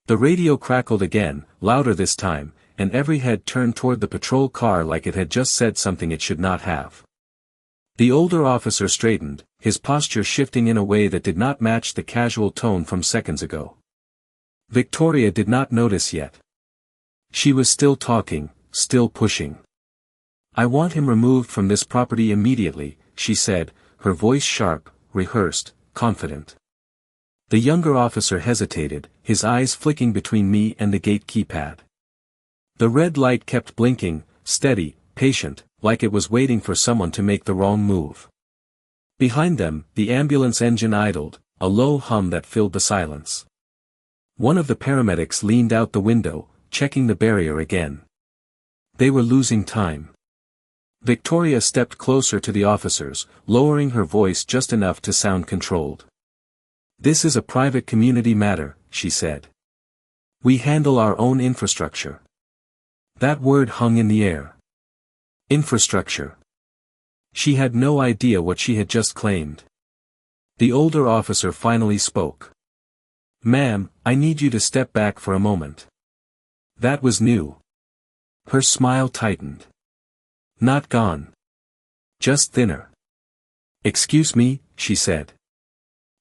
The radio crackled again, louder this time, and every head turned toward the patrol car like it had just said something it should not have. The older officer straightened, his posture shifting in a way that did not match the casual tone from seconds ago. Victoria did not notice yet. She was still talking, still pushing. "I want him removed from this property immediately," she said, her voice sharp, rehearsed, confident. The younger officer hesitated, his eyes flicking between me and the gate keypad. The red light kept blinking, steady, patient, like it was waiting for someone to make the wrong move. Behind them, the ambulance engine idled, a low hum that filled the silence. One of the paramedics leaned out the window, checking the barrier again. They were losing time. Victoria stepped closer to the officers, lowering her voice just enough to sound controlled. "This is a private community matter," she said. "We handle our own infrastructure." That word hung in the air. Infrastructure. She had no idea what she had just claimed. The older officer finally spoke. "Ma'am, I need you to step back for a moment." That was new. Her smile tightened. "Not gone. Just thinner." "Excuse me," she said.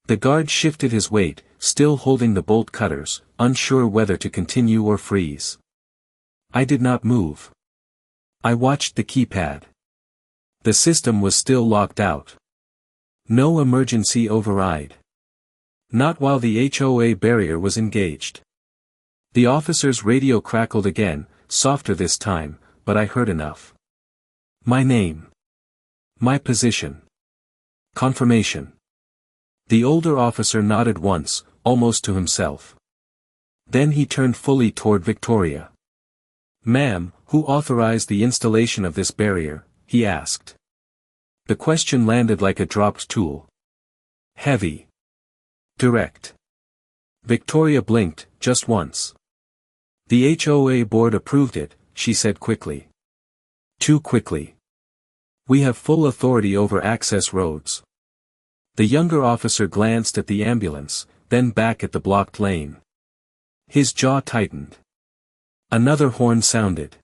The guard shifted his weight, still holding the bolt cutters, unsure whether to continue or freeze. I did not move. I watched the keypad. The system was still locked out. No emergency override. Not while the HOA barrier was engaged. The officer's radio crackled again, softer this time, but I heard enough. My name. My position. Confirmation. The older officer nodded once, almost to himself. Then he turned fully toward Victoria. "Ma'am, who authorized the installation of this barrier?" he asked. The question landed like a dropped tool. Heavy. Direct. Victoria blinked, just once. "The HOA board approved it," she said quickly. Too quickly. "We have full authority over access roads." The younger officer glanced at the ambulance, then back at the blocked lane. His jaw tightened. Another horn sounded.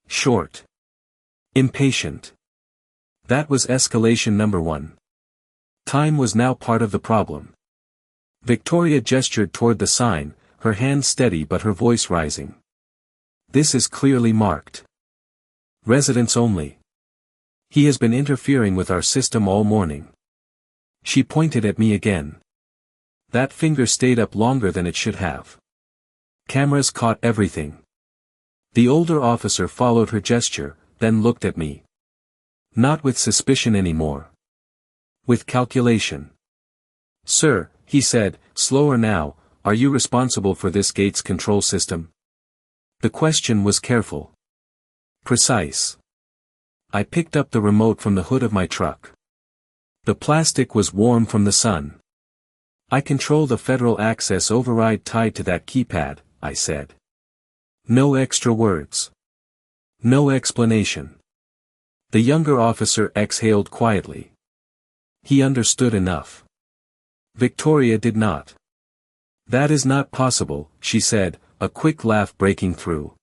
Short. Impatient. That was escalation number 1. Time was now part of the problem. Victoria gestured toward the sign, her hand steady but her voice rising. "This is clearly marked. Residents only. He has been interfering with our system all morning." She pointed at me again. That finger stayed up longer than it should have. Cameras caught everything. The older officer followed her gesture, then looked at me. Not with suspicion anymore. With calculation. "Sir," he said, slower now, "are you responsible for this gate's control system?" The question was careful. Precise. I picked up the remote from the hood of my truck. The plastic was warm from the sun. "I control the federal access override tied to that keypad," I said. No extra words. No explanation. The younger officer exhaled quietly. He understood enough. Victoria did not. "That is not possible," she said, a quick laugh breaking through.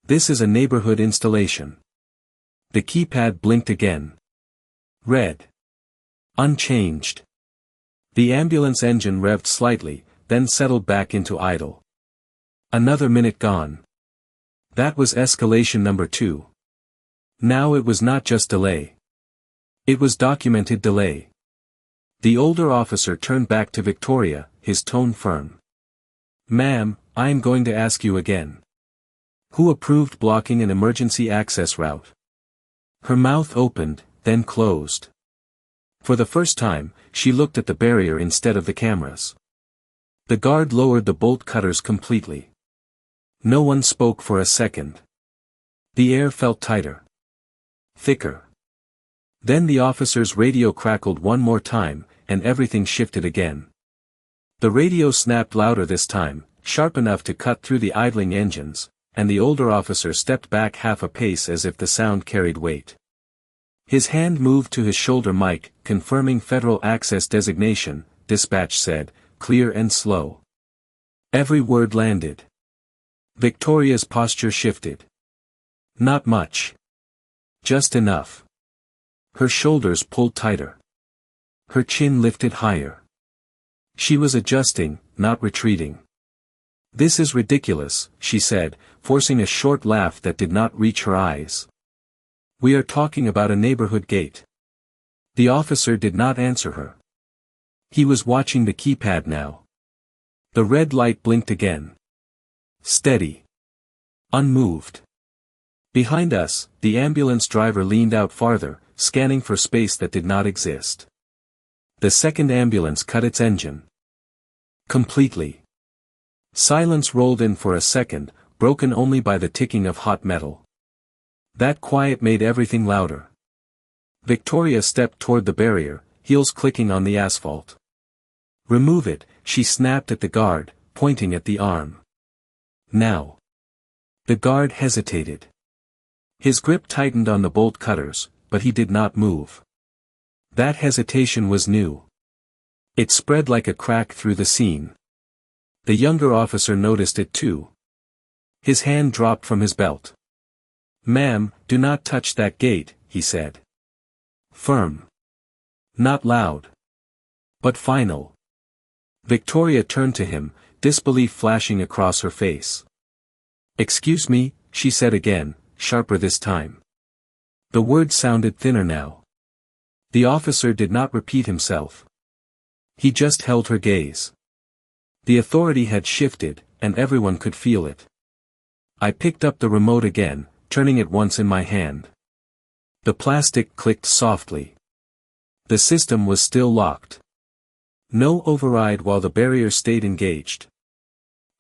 "This is a neighborhood installation." The keypad blinked again. Red. Unchanged. The ambulance engine revved slightly, then settled back into idle. Another minute gone. That was escalation number 2. Now it was not just delay. It was documented delay. The older officer turned back to Victoria, his tone firm. "Ma'am, I am going to ask you again. Who approved blocking an emergency access route?" Her mouth opened, then closed. For the first time, she looked at the barrier instead of the cameras. The guard lowered the bolt cutters completely. No one spoke for a second. The air felt tighter. Thicker. Then the officer's radio crackled one more time, and everything shifted again. The radio snapped louder this time, sharp enough to cut through the idling engines, and the older officer stepped back half a pace as if the sound carried weight. His hand moved to his shoulder mic, confirming federal access designation, dispatch said, clear and slow. Every word landed. Victoria's posture shifted. Not much. Just enough. Her shoulders pulled tighter. Her chin lifted higher. She was adjusting, not retreating. "This is ridiculous," she said, forcing a short laugh that did not reach her eyes. "We are talking about a neighborhood gate." The officer did not answer her. He was watching the keypad now. The red light blinked again. Steady. Unmoved. Behind us, the ambulance driver leaned out farther, scanning for space that did not exist. The second ambulance cut its engine. Completely. Silence rolled in for a second, broken only by the ticking of hot metal. That quiet made everything louder. Victoria stepped toward the barrier, heels clicking on the asphalt. "Remove it," she snapped at the guard, pointing at the arm. "Now." The guard hesitated. His grip tightened on the bolt cutters, but he did not move. That hesitation was new. It spread like a crack through the scene. The younger officer noticed it too. His hand dropped from his belt. "Ma'am, do not touch that gate," he said. Firm. Not loud. But final. Victoria turned to him, disbelief flashing across her face. "Excuse me," she said again, sharper this time. The words sounded thinner now. The officer did not repeat himself. He just held her gaze. The authority had shifted, and everyone could feel it. I picked up the remote again, turning it once in my hand. The plastic clicked softly. The system was still locked. No override while the barrier stayed engaged.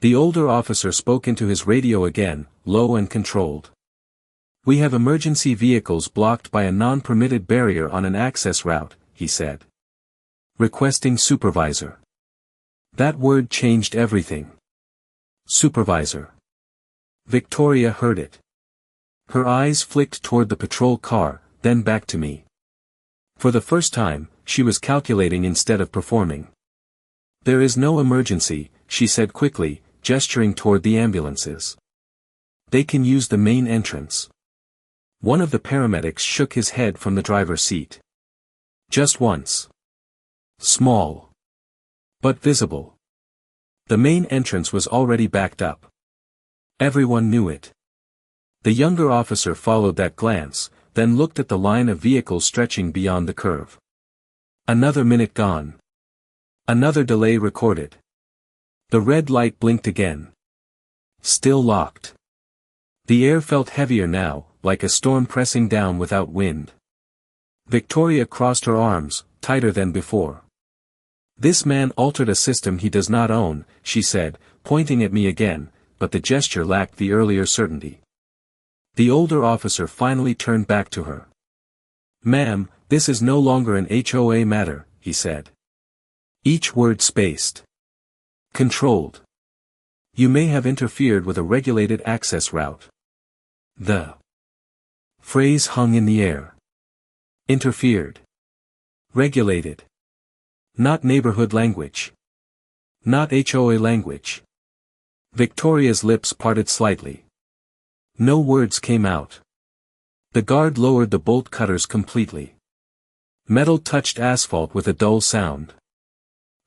The older officer spoke into his radio again, low and controlled. "We have emergency vehicles blocked by a non-permitted barrier on an access route," he said. "Requesting supervisor." That word changed everything. Supervisor. Victoria heard it. Her eyes flicked toward the patrol car, then back to me. For the first time, she was calculating instead of performing. "There is no emergency," she said quickly, gesturing toward the ambulances. "They can use the main entrance." One of the paramedics shook his head from the driver's seat. "Just once." Small. But visible. The main entrance was already backed up. Everyone knew it. The younger officer followed that glance, then looked at the line of vehicles stretching beyond the curve. Another minute gone. Another delay recorded. The red light blinked again. Still locked. The air felt heavier now, like a storm pressing down without wind. Victoria crossed her arms, tighter than before. "This man altered a system he does not own," she said, pointing at me again, but the gesture lacked the earlier certainty. The older officer finally turned back to her. "Ma'am, this is no longer an HOA matter," he said. Each word spaced. "Controlled. You may have interfered with a regulated access route." The phrase hung in the air. Interfered. Regulated. Not neighborhood language. Not HOA language. Victoria's lips parted slightly. No words came out. The guard lowered the bolt cutters completely. Metal touched asphalt with a dull sound.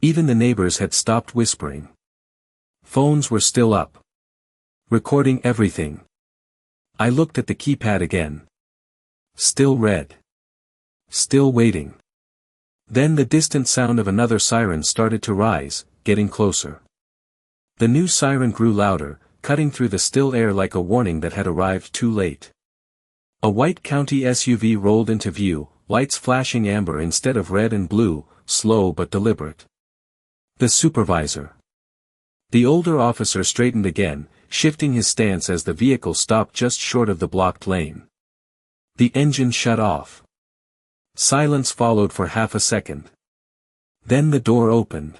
Even the neighbors had stopped whispering. Phones were still up. Recording everything. I looked at the keypad again. Still red. Still waiting. Then the distant sound of another siren started to rise, getting closer. The new siren grew louder, cutting through the still air like a warning that had arrived too late. A white county SUV rolled into view, lights flashing amber instead of red and blue, slow but deliberate. The supervisor. The older officer straightened again, shifting his stance as the vehicle stopped just short of the blocked lane. The engine shut off. Silence followed for half a second. Then the door opened.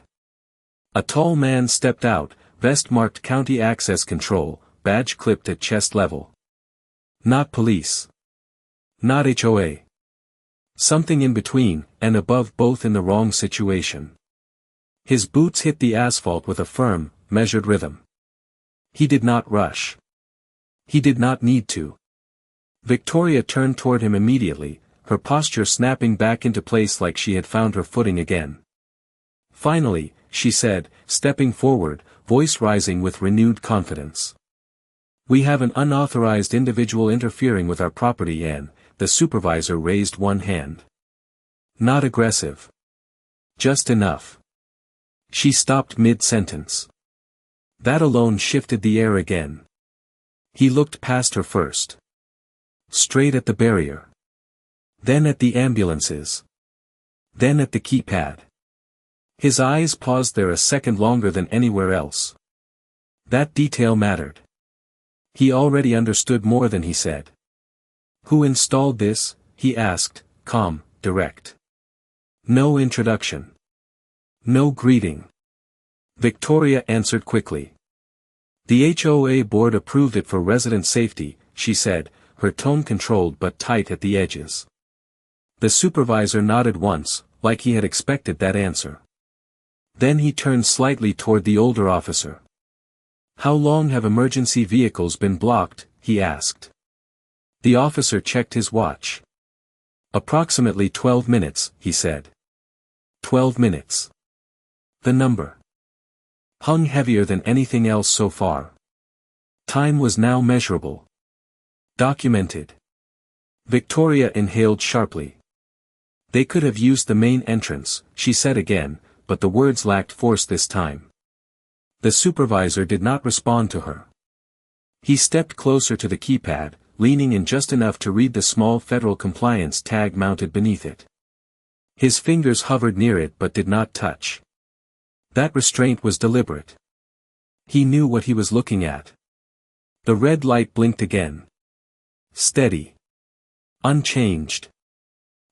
A tall man stepped out, vest marked County Access Control, badge clipped at chest level. Not police. Not HOA. Something in between, and above both in the wrong situation. His boots hit the asphalt with a firm, measured rhythm. He did not rush. He did not need to. Victoria turned toward him immediately, her posture snapping back into place like she had found her footing again. Finally, she said, stepping forward, voice rising with renewed confidence. "We have an unauthorized individual interfering with our property and," the supervisor raised one hand. "Not aggressive. Just enough." She stopped mid-sentence. That alone shifted the air again. He looked past her first. Straight at the barrier. Then at the ambulances. Then at the keypad. His eyes paused there a second longer than anywhere else. That detail mattered. He already understood more than he said. "Who installed this?" he asked, calm, direct. No introduction. No greeting. Victoria answered quickly. "The HOA board approved it for resident safety," she said, her tone controlled but tight at the edges. The supervisor nodded once, like he had expected that answer. Then he turned slightly toward the older officer. "How long have emergency vehicles been blocked?" he asked. The officer checked his watch. "Approximately 12 minutes, he said. 12 minutes. The number hung heavier than anything else so far. Time was now measurable. Documented. Victoria inhaled sharply. "They could have used the main entrance," she said again, but the words lacked force this time. The supervisor did not respond to her. He stepped closer to the keypad, leaning in just enough to read the small federal compliance tag mounted beneath it. His fingers hovered near it but did not touch. That restraint was deliberate. He knew what he was looking at. The red light blinked again. Steady. Unchanged.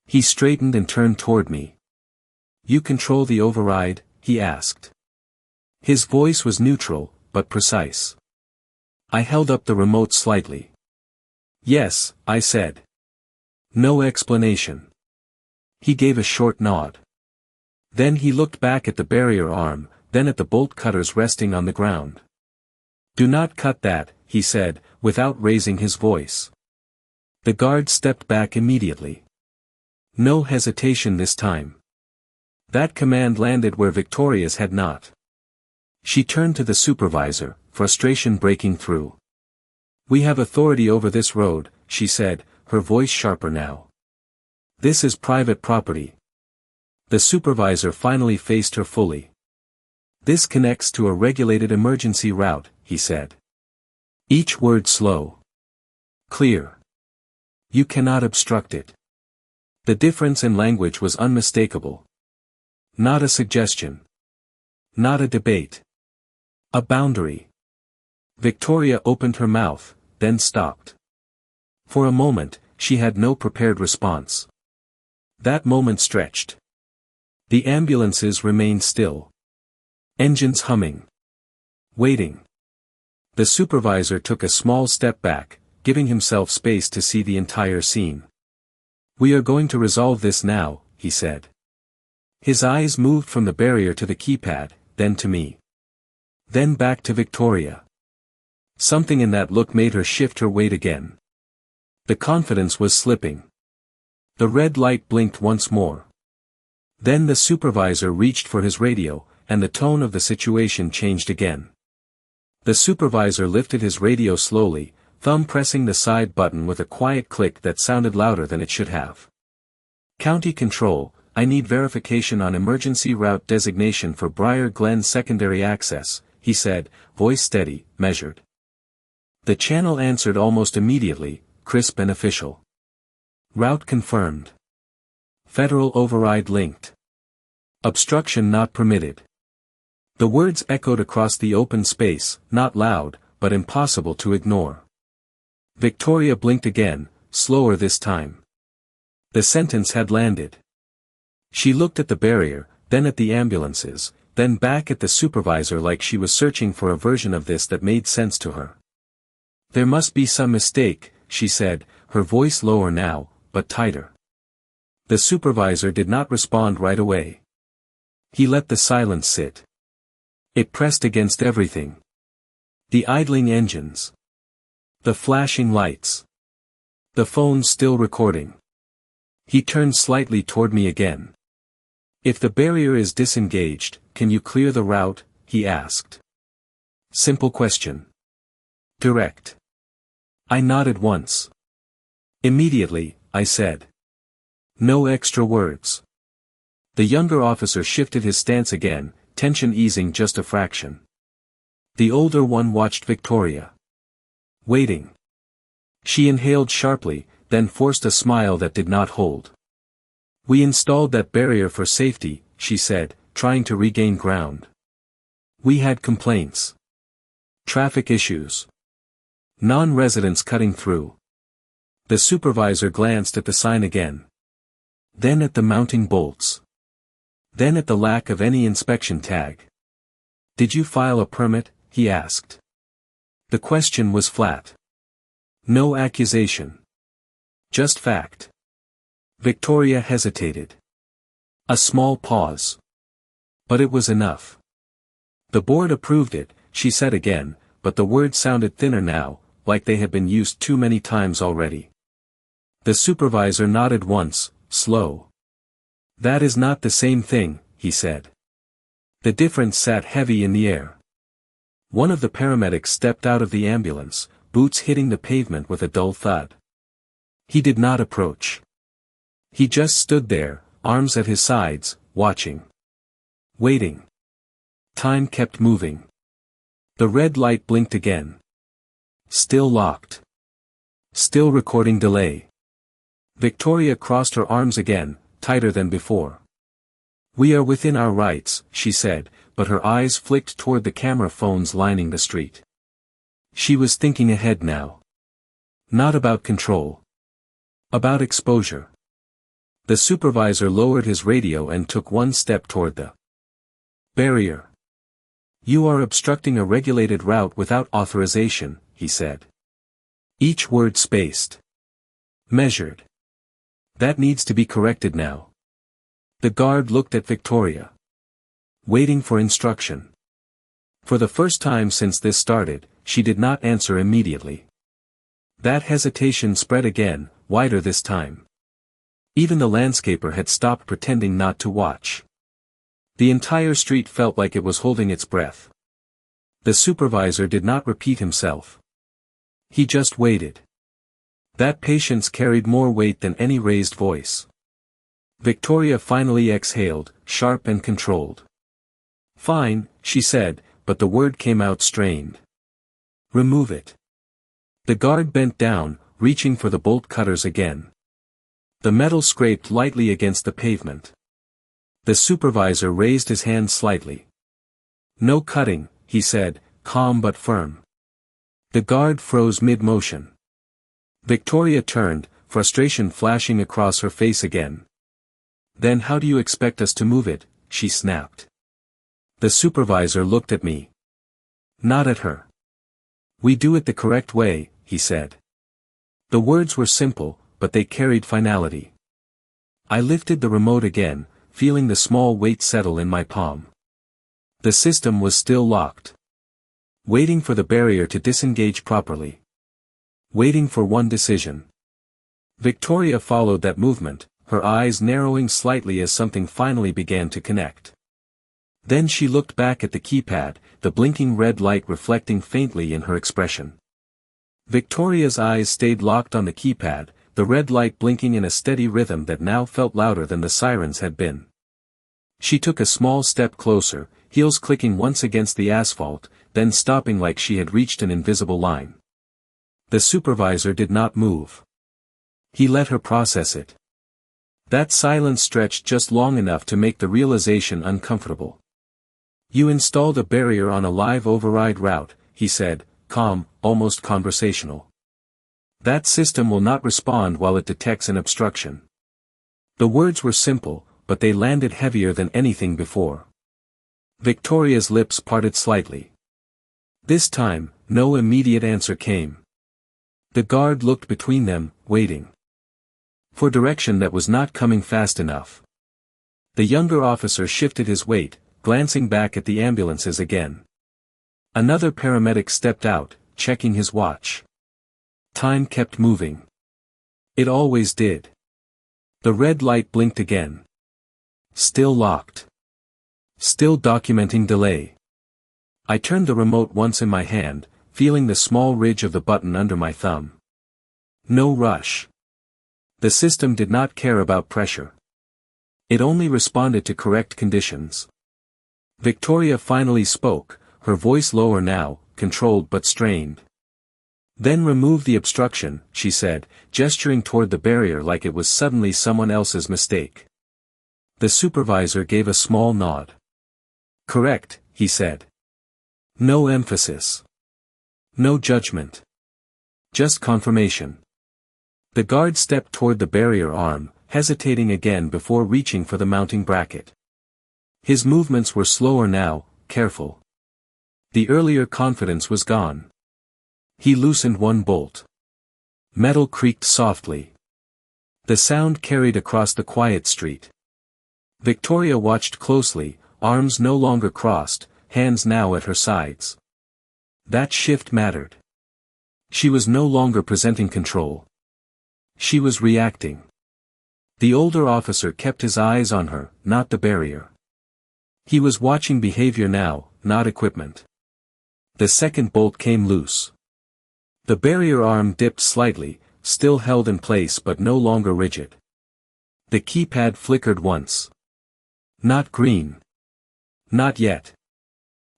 He straightened and turned toward me. "You control the override?" he asked. His voice was neutral, but precise. I held up the remote slightly. "Yes," I said. No explanation. He gave a short nod. Then he looked back at the barrier arm, then at the bolt cutters resting on the ground. "Do not cut that," he said, without raising his voice. The guard stepped back immediately. No hesitation this time. That command landed where Victoria's had not. She turned to the supervisor, frustration breaking through. "We have authority over this road," she said, her voice sharper now. "This is private property." The supervisor finally faced her fully. "This connects to a regulated emergency route," he said. Each word slow. Clear. "You cannot obstruct it." The difference in language was unmistakable. Not a suggestion. Not a debate. A boundary. Victoria opened her mouth, then stopped. For a moment, she had no prepared response. That moment stretched. The ambulances remained still. Engines humming. Waiting. The supervisor took a small step back, giving himself space to see the entire scene. "We are going to resolve this now," he said. His eyes moved from the barrier to the keypad, then to me. Then back to Victoria. Something in that look made her shift her weight again. The confidence was slipping. The red light blinked once more. Then the supervisor reached for his radio, and the tone of the situation changed again. The supervisor lifted his radio slowly, thumb pressing the side button with a quiet click that sounded louder than it should have. "County Control, I need verification on emergency route designation for Briar Glen secondary access," he said, voice steady, measured. The channel answered almost immediately, crisp and official. "Route confirmed. Federal override linked. Obstruction not permitted." The words echoed across the open space, not loud, but impossible to ignore. Victoria blinked again, slower this time. The sentence had landed. She looked at the barrier, then at the ambulances, then back at the supervisor like she was searching for a version of this that made sense to her. "There must be some mistake," she said, her voice lower now, but tighter. The supervisor did not respond right away. He let the silence sit. It pressed against everything. The idling engines. The flashing lights. The phone still recording. He turned slightly toward me again. If the barrier is disengaged, can you clear the route? He asked. Simple question. Direct. I nodded once. Immediately, I said. No extra words. The younger officer shifted his stance again, tension easing just a fraction. The older one watched Victoria. Waiting. She inhaled sharply, then forced a smile that did not hold. We installed that barrier for safety, she said, trying to regain ground. We had complaints. Traffic issues. Non-residents cutting through. The supervisor glanced at the sign again. Then at the mounting bolts. Then at the lack of any inspection tag. Did you file a permit? He asked. The question was flat. No accusation. Just fact. Victoria hesitated. A small pause. But it was enough. The board approved it, she said again, but the words sounded thinner now, like they had been used too many times already. The supervisor nodded once, slow. That is not the same thing, he said. The difference sat heavy in the air. One of the paramedics stepped out of the ambulance, boots hitting the pavement with a dull thud. He did not approach. He just stood there, arms at his sides, watching. Waiting. Time kept moving. The red light blinked again. Still locked. Still recording delay. Victoria crossed her arms again, tighter than before. We are within our rights, she said, but her eyes flicked toward the camera phones lining the street. She was thinking ahead now. Not about control. About exposure. The supervisor lowered his radio and took one step toward the barrier. You are obstructing a regulated route without authorization, he said. Each word spaced. Measured. That needs to be corrected now. The guard looked at Victoria. Waiting for instruction. For the first time since this started, she did not answer immediately. That hesitation spread again, wider this time. Even the landscaper had stopped pretending not to watch. The entire street felt like it was holding its breath. The supervisor did not repeat himself. He just waited. That patience carried more weight than any raised voice. Victoria finally exhaled, sharp and controlled. Fine, she said, but the word came out strained. Remove it. The guard bent down, reaching for the bolt cutters again. The metal scraped lightly against the pavement. The supervisor raised his hand slightly. No cutting, he said, calm but firm. The guard froze mid-motion. Victoria turned, frustration flashing across her face again. Then how do you expect us to move it? She snapped. The supervisor looked at me. Not at her. We do it the correct way, he said. The words were simple, but they carried finality. I lifted the remote again, feeling the small weight settle in my palm. The system was still locked. Waiting for the barrier to disengage properly. Waiting for one decision. Victoria followed that movement, her eyes narrowing slightly as something finally began to connect. Then she looked back at the keypad, the blinking red light reflecting faintly in her expression. Victoria's eyes stayed locked on the keypad, the red light blinking in a steady rhythm that now felt louder than the sirens had been. She took a small step closer, heels clicking once against the asphalt, then stopping like she had reached an invisible line. The supervisor did not move. He let her process it. That silence stretched just long enough to make the realization uncomfortable. You installed a barrier on a live override route, he said, calm, almost conversational. That system will not respond while it detects an obstruction. The words were simple, but they landed heavier than anything before. Victoria's lips parted slightly. This time, no immediate answer came. The guard looked between them, waiting. For direction that was not coming fast enough. The younger officer shifted his weight, glancing back at the ambulances again. Another paramedic stepped out, checking his watch. Time kept moving. It always did. The red light blinked again. Still locked. Still documenting delay. I turned the remote once in my hand, feeling the small ridge of the button under my thumb. No rush. The system did not care about pressure. It only responded to correct conditions. Victoria finally spoke, her voice lower now, controlled but strained. Then remove the obstruction, she said, gesturing toward the barrier like it was suddenly someone else's mistake. The supervisor gave a small nod. Correct, he said. No emphasis. No judgment. Just confirmation. The guard stepped toward the barrier arm, hesitating again before reaching for the mounting bracket. His movements were slower now, careful. The earlier confidence was gone. He loosened one bolt. Metal creaked softly. The sound carried across the quiet street. Victoria watched closely, arms no longer crossed, hands now at her sides. That shift mattered. She was no longer presenting control. She was reacting. The older officer kept his eyes on her, not the barrier. He was watching behavior now, not equipment. The second bolt came loose. The barrier arm dipped slightly, still held in place but no longer rigid. The keypad flickered once. Not green. Not yet.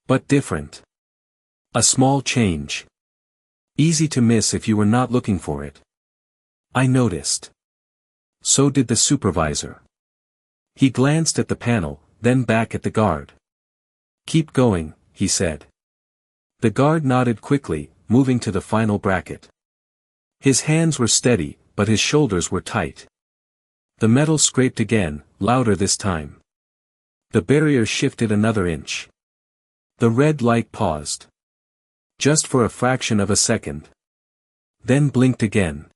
But different. A small change. Easy to miss if you were not looking for it. I noticed. So did the supervisor. He glanced at the panel, then back at the guard. Keep going, he said. The guard nodded quickly, moving to the final bracket. His hands were steady, but his shoulders were tight. The metal scraped again, louder this time. The barrier shifted another inch. The red light paused. Just for a fraction of a second. Then blinked again.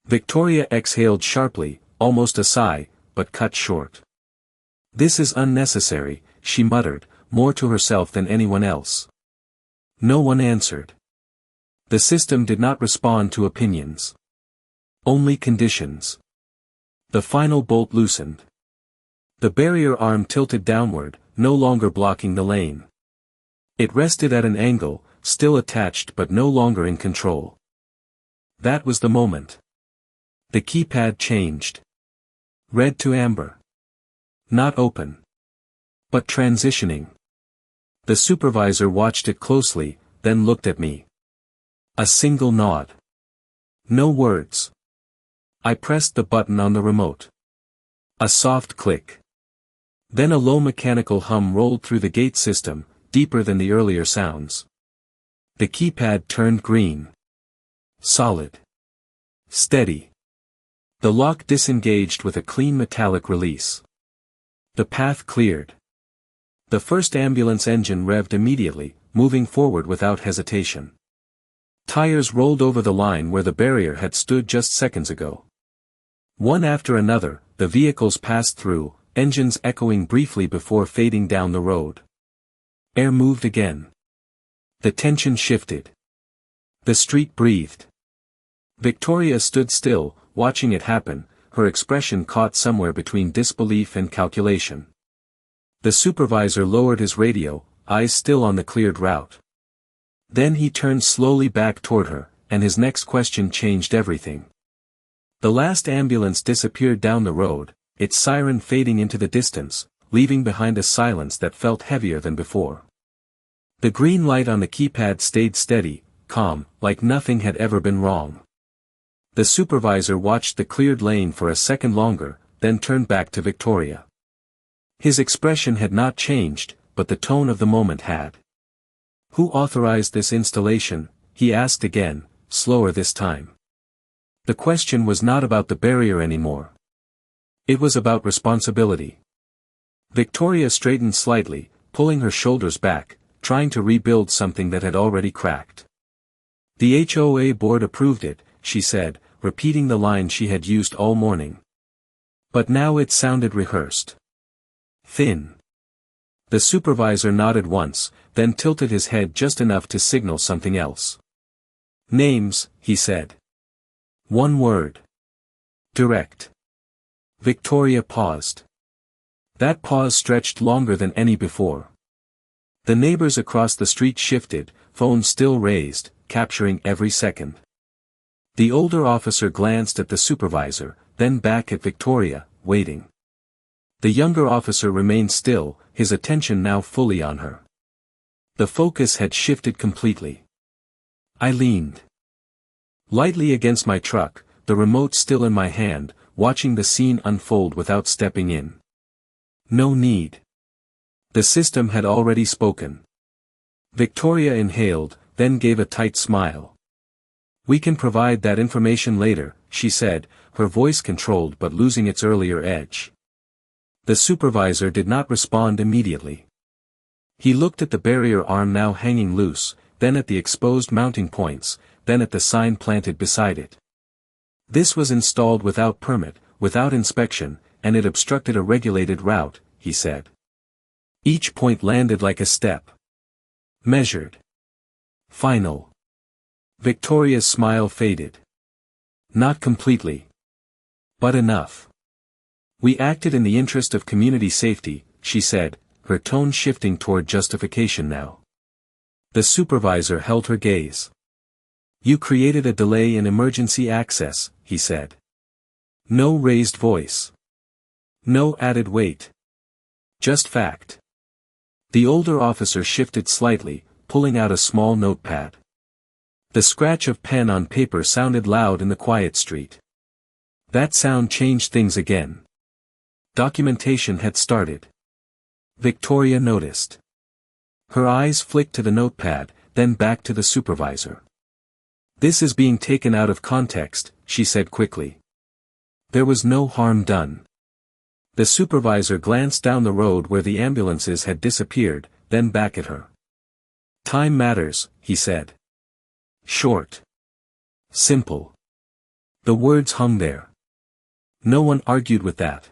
Victoria exhaled sharply, almost a sigh, but cut short. This is unnecessary, she muttered, more to herself than anyone else. No one answered. The system did not respond to opinions. Only conditions. The final bolt loosened. The barrier arm tilted downward, no longer blocking the lane. It rested at an angle, still attached but no longer in control. That was the moment. The keypad changed. Red to amber. Not open. But transitioning. The supervisor watched it closely, then looked at me. A single nod. No words. I pressed the button on the remote. A soft click. Then a low mechanical hum rolled through the gate system, deeper than the earlier sounds. The keypad turned green. Solid. Steady. The lock disengaged with a clean metallic release. The path cleared. The first ambulance engine revved immediately, moving forward without hesitation. Tires rolled over the line where the barrier had stood just seconds ago. One after another, the vehicles passed through, engines echoing briefly before fading down the road. Air moved again. The tension shifted. The street breathed. Victoria stood still, watching it happen, her expression caught somewhere between disbelief and calculation. The supervisor lowered his radio, eyes still on the cleared route. Then he turned slowly back toward her, and his next question changed everything. The last ambulance disappeared down the road, its siren fading into the distance, leaving behind a silence that felt heavier than before. The green light on the keypad stayed steady, calm, like nothing had ever been wrong. The supervisor watched the cleared lane for a second longer, then turned back to Victoria. His expression had not changed, but the tone of the moment had. Who authorized this installation? He asked again, slower this time. The question was not about the barrier anymore. It was about responsibility. Victoria straightened slightly, pulling her shoulders back, trying to rebuild something that had already cracked. The HOA board approved it, she said, repeating the line she had used all morning. But now it sounded rehearsed. Thin. The supervisor nodded once, then tilted his head just enough to signal something else. Names, he said. One word. Direct. Victoria paused. That pause stretched longer than any before. The neighbors across the street shifted, phones still raised, capturing every second. The older officer glanced at the supervisor, then back at Victoria, waiting. The younger officer remained still, his attention now fully on her. The focus had shifted completely. I leaned lightly against my truck, the remote still in my hand, watching the scene unfold without stepping in. No need. The system had already spoken. Victoria inhaled, then gave a tight smile. We can provide that information later, she said, her voice controlled but losing its earlier edge. The supervisor did not respond immediately. He looked at the barrier arm now hanging loose, then at the exposed mounting points, then at the sign planted beside it. This was installed without permit, without inspection, and it obstructed a regulated route, he said. Each point landed like a step. Measured. Final. Victoria's smile faded. Not completely. But enough. We acted in the interest of community safety, she said, her tone shifting toward justification now. The supervisor held her gaze. You created a delay in emergency access, he said. No raised voice. No added weight. Just fact. The older officer shifted slightly, pulling out a small notepad. The scratch of pen on paper sounded loud in the quiet street. That sound changed things again. Documentation had started. Victoria noticed. Her eyes flicked to the notepad, then back to the supervisor. This is being taken out of context, she said quickly. There was no harm done. The supervisor glanced down the road where the ambulances had disappeared, then back at her. Time matters, he said. Short. Simple. The words hung there. No one argued with that.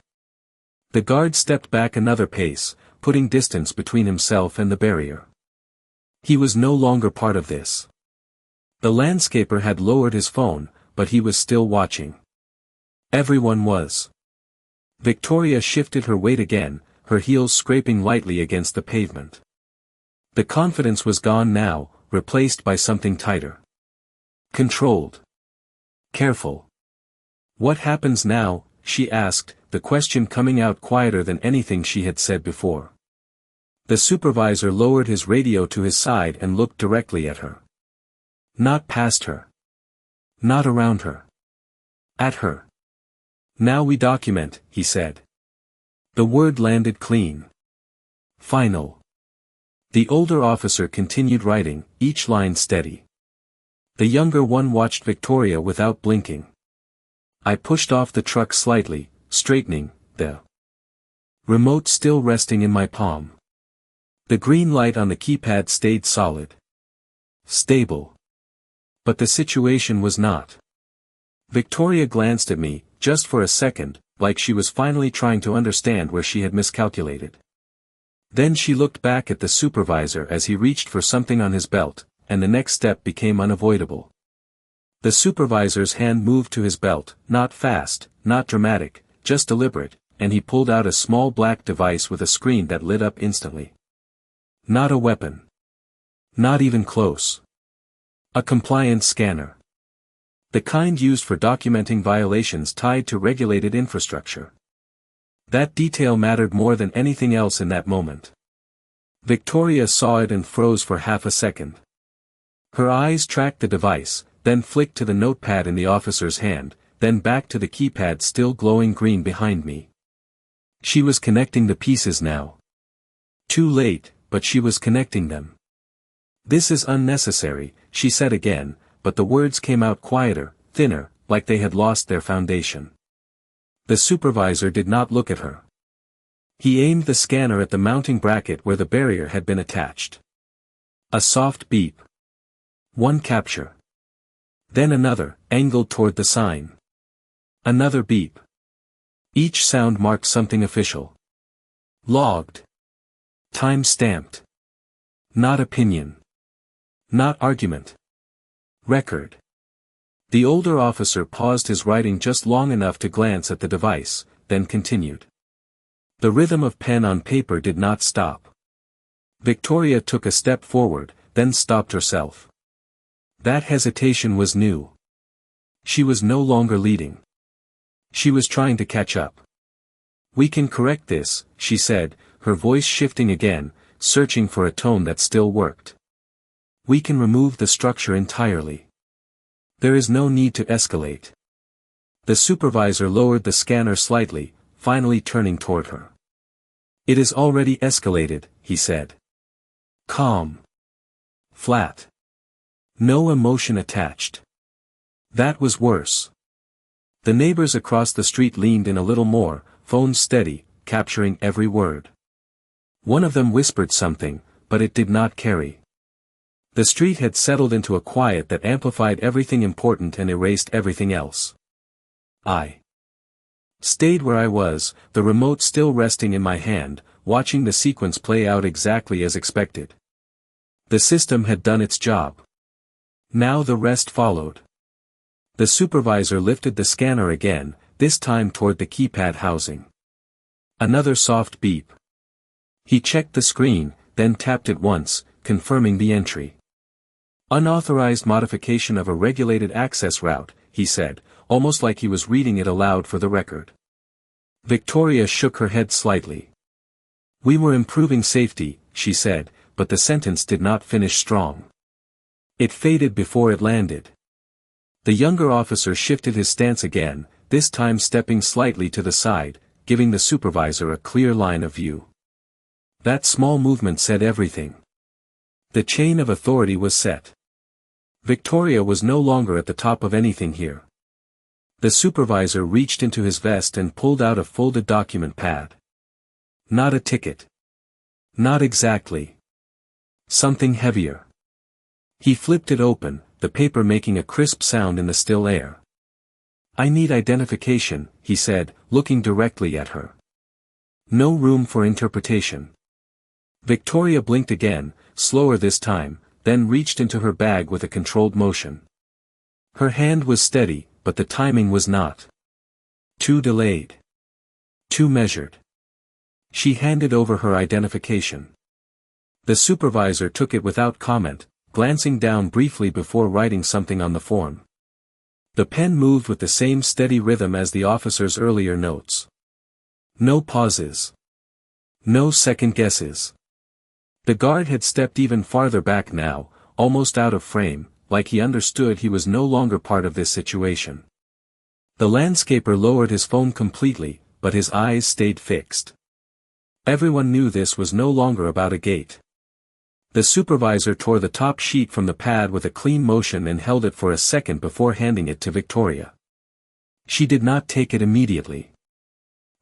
The guard stepped back another pace, putting distance between himself and the barrier. He was no longer part of this. The landscaper had lowered his phone, but he was still watching. Everyone was. Victoria shifted her weight again, her heels scraping lightly against the pavement. The confidence was gone now, replaced by something tighter. Controlled. Careful. What happens now? She asked, the question coming out quieter than anything she had said before. The supervisor lowered his radio to his side and looked directly at her. Not past her. Not around her. At her. Now we document, he said. The word landed clean. Final. The older officer continued writing, each line steady. The younger one watched Victoria without blinking. I pushed off the truck slightly, straightening, the remote still resting in my palm. The green light on the keypad stayed solid. Stable. But the situation was not. Victoria glanced at me, just for a second, like she was finally trying to understand where she had miscalculated. Then she looked back at the supervisor as he reached for something on his belt, and the next step became unavoidable. The supervisor's hand moved to his belt, not fast, not dramatic, just deliberate, and he pulled out a small black device with a screen that lit up instantly. Not a weapon. Not even close. A compliance scanner. The kind used for documenting violations tied to regulated infrastructure. That detail mattered more than anything else in that moment. Victoria saw it and froze for half a second. Her eyes tracked the device, then flicked to the notepad in the officer's hand, then back to the keypad still glowing green behind me. She was connecting the pieces now. Too late, but she was connecting them. This is unnecessary, she said again, but the words came out quieter, thinner, like they had lost their foundation. The supervisor did not look at her. He aimed the scanner at the mounting bracket where the barrier had been attached. A soft beep. One capture. Then another, angled toward the sign. Another beep. Each sound marked something official. Logged. Time stamped. Not opinion. Not argument. Record. The older officer paused his writing just long enough to glance at the device, then continued. The rhythm of pen on paper did not stop. Victoria took a step forward, then stopped herself. That hesitation was new. She was no longer leading. She was trying to catch up. We can correct this, she said, her voice shifting again, searching for a tone that still worked. We can remove the structure entirely. There is no need to escalate. The supervisor lowered the scanner slightly, finally turning toward her. It is already escalated, he said. Calm. Flat. No emotion attached. That was worse. The neighbors across the street leaned in a little more, phones steady, capturing every word. One of them whispered something, but it did not carry. The street had settled into a quiet that amplified everything important and erased everything else. I stayed where I was, the remote still resting in my hand, watching the sequence play out exactly as expected. The system had done its job. Now the rest followed. The supervisor lifted the scanner again, this time toward the keypad housing. Another soft beep. He checked the screen, then tapped it once, confirming the entry. Unauthorized modification of a regulated access route, he said, almost like he was reading it aloud for the record. Victoria shook her head slightly. We were improving safety, she said, but the sentence did not finish strong. It faded before it landed. The younger officer shifted his stance again, this time stepping slightly to the side, giving the supervisor a clear line of view. That small movement said everything. The chain of authority was set. Victoria was no longer at the top of anything here. The supervisor reached into his vest and pulled out a folded document pad. Not a ticket. Not exactly. Something heavier. He flipped it open, the paper making a crisp sound in the still air. I need identification, he said, looking directly at her. No room for interpretation. Victoria blinked again, slower this time, then reached into her bag with a controlled motion. Her hand was steady, but the timing was not. Too delayed. Too measured. She handed over her identification. The supervisor took it without comment, glancing down briefly before writing something on the form. The pen moved with the same steady rhythm as the officer's earlier notes. No pauses. No second guesses. The guard had stepped even farther back now, almost out of frame, like he understood he was no longer part of this situation. The landscaper lowered his phone completely, but his eyes stayed fixed. Everyone knew this was no longer about a gate. The supervisor tore the top sheet from the pad with a clean motion and held it for a second before handing it to Victoria. She did not take it immediately.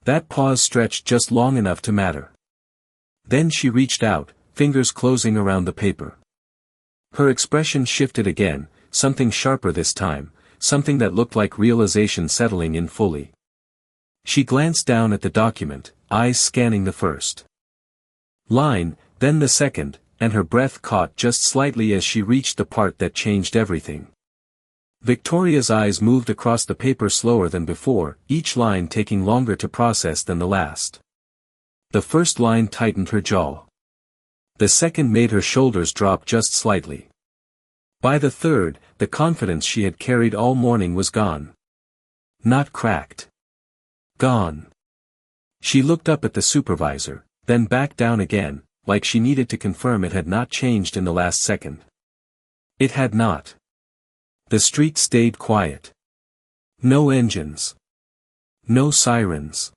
That pause stretched just long enough to matter. Then she reached out, fingers closing around the paper. Her expression shifted again, something sharper this time, something that looked like realization settling in fully. She glanced down at the document, eyes scanning the first line, then the second, and her breath caught just slightly as she reached the part that changed everything. Victoria's eyes moved across the paper slower than before, each line taking longer to process than the last. The first line tightened her jaw. The second made her shoulders drop just slightly. By the third, the confidence she had carried all morning was gone. Not cracked. Gone. She looked up at the supervisor, then back down again, like she needed to confirm it had not changed in the last second. It had not. The street stayed quiet. No engines. No sirens.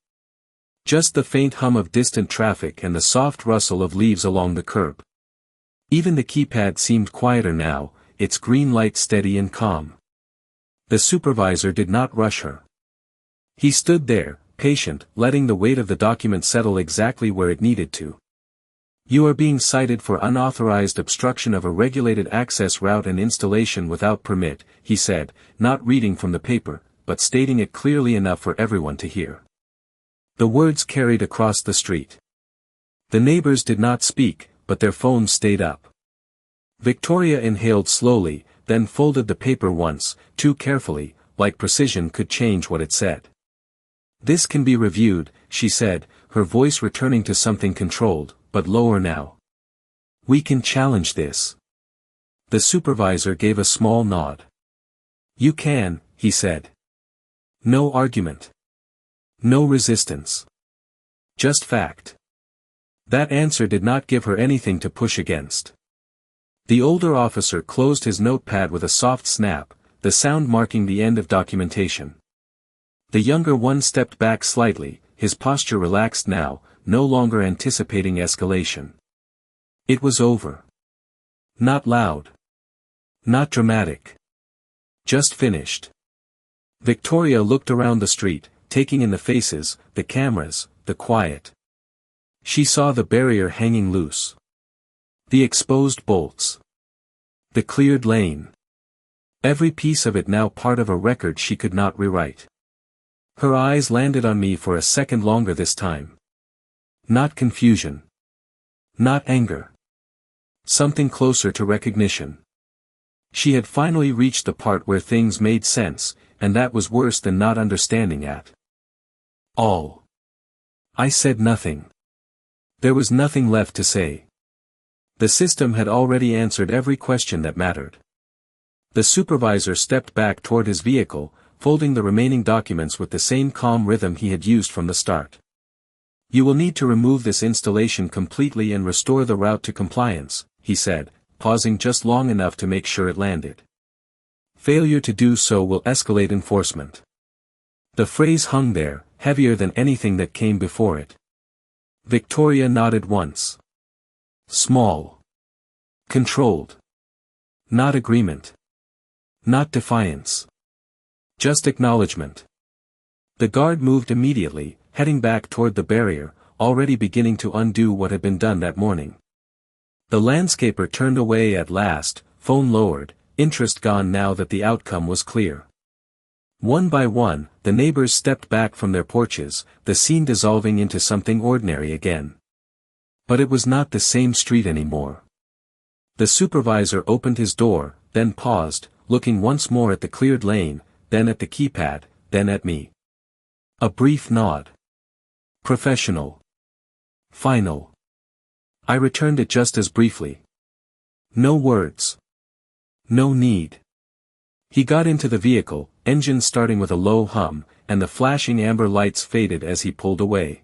Just the faint hum of distant traffic and the soft rustle of leaves along the curb. Even the keypad seemed quieter now, its green light steady and calm. The supervisor did not rush her. He stood there, patient, letting the weight of the document settle exactly where it needed to. You are being cited for unauthorized obstruction of a regulated access route and installation without permit, he said, not reading from the paper, but stating it clearly enough for everyone to hear. The words carried across the street. The neighbors did not speak, but their phones stayed up. Victoria inhaled slowly, then folded the paper once, too carefully, like precision could change what it said. "This can be reviewed," she said, her voice returning to something controlled, but lower now. "We can challenge this." The supervisor gave a small nod. "You can," he said. "No argument. No resistance. Just fact." That answer did not give her anything to push against. The older officer closed his notepad with a soft snap, the sound marking the end of documentation. The younger one stepped back slightly, his posture relaxed now, no longer anticipating escalation. It was over. Not loud. Not dramatic. Just finished. Victoria looked around the street, taking in the faces, the cameras, the quiet. She saw the barrier hanging loose. The exposed bolts. The cleared lane. Every piece of it now part of a record she could not rewrite. Her eyes landed on me for a second longer this time. Not confusion. Not anger. Something closer to recognition. She had finally reached the part where things made sense, and that was worse than not understanding at all. I said nothing. There was nothing left to say. The system had already answered every question that mattered. The supervisor stepped back toward his vehicle, folding the remaining documents with the same calm rhythm he had used from the start. "You will need to remove this installation completely and restore the route to compliance," he said, pausing just long enough to make sure it landed. "Failure to do so will escalate enforcement." The phrase hung there, heavier than anything that came before it. Victoria nodded once. Small. Controlled. Not agreement. Not defiance. Just acknowledgement. The guard moved immediately, heading back toward the barrier, already beginning to undo what had been done that morning. The landscaper turned away at last, phone lowered, interest gone now that the outcome was clear. One by one, the neighbors stepped back from their porches, the scene dissolving into something ordinary again. But it was not the same street anymore. The supervisor opened his door, then paused, looking once more at the cleared lane, then at the keypad, then at me. A brief nod. Professional. Final. I returned it just as briefly. No words. No need. He got into the vehicle, engine starting with a low hum, and the flashing amber lights faded as he pulled away.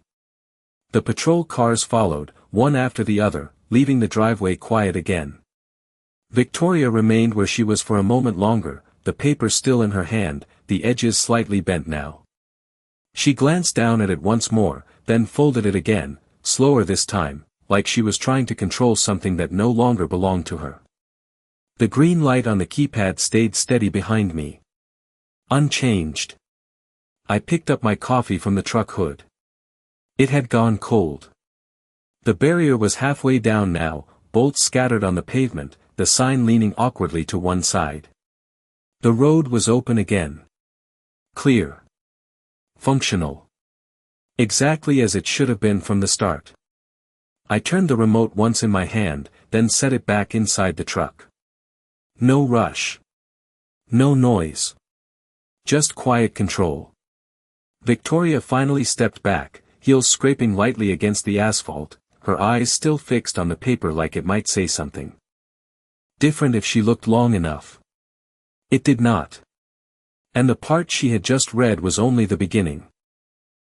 The patrol cars followed, one after the other, leaving the driveway quiet again. Victoria remained where she was for a moment longer, the paper still in her hand, the edges slightly bent now. She glanced down at it once more, then folded it again, slower this time, like she was trying to control something that no longer belonged to her. The green light on the keypad stayed steady behind me. Unchanged. I picked up my coffee from the truck hood. It had gone cold. The barrier was halfway down now, bolts scattered on the pavement, the sign leaning awkwardly to one side. The road was open again. Clear. Functional. Exactly as it should have been from the start. I turned the remote once in my hand, then set it back inside the truck. No rush. No noise. Just quiet control. Victoria finally stepped back, heels scraping lightly against the asphalt, her eyes still fixed on the paper like it might say something. Different if she looked long enough. It did not. And the part she had just read was only the beginning.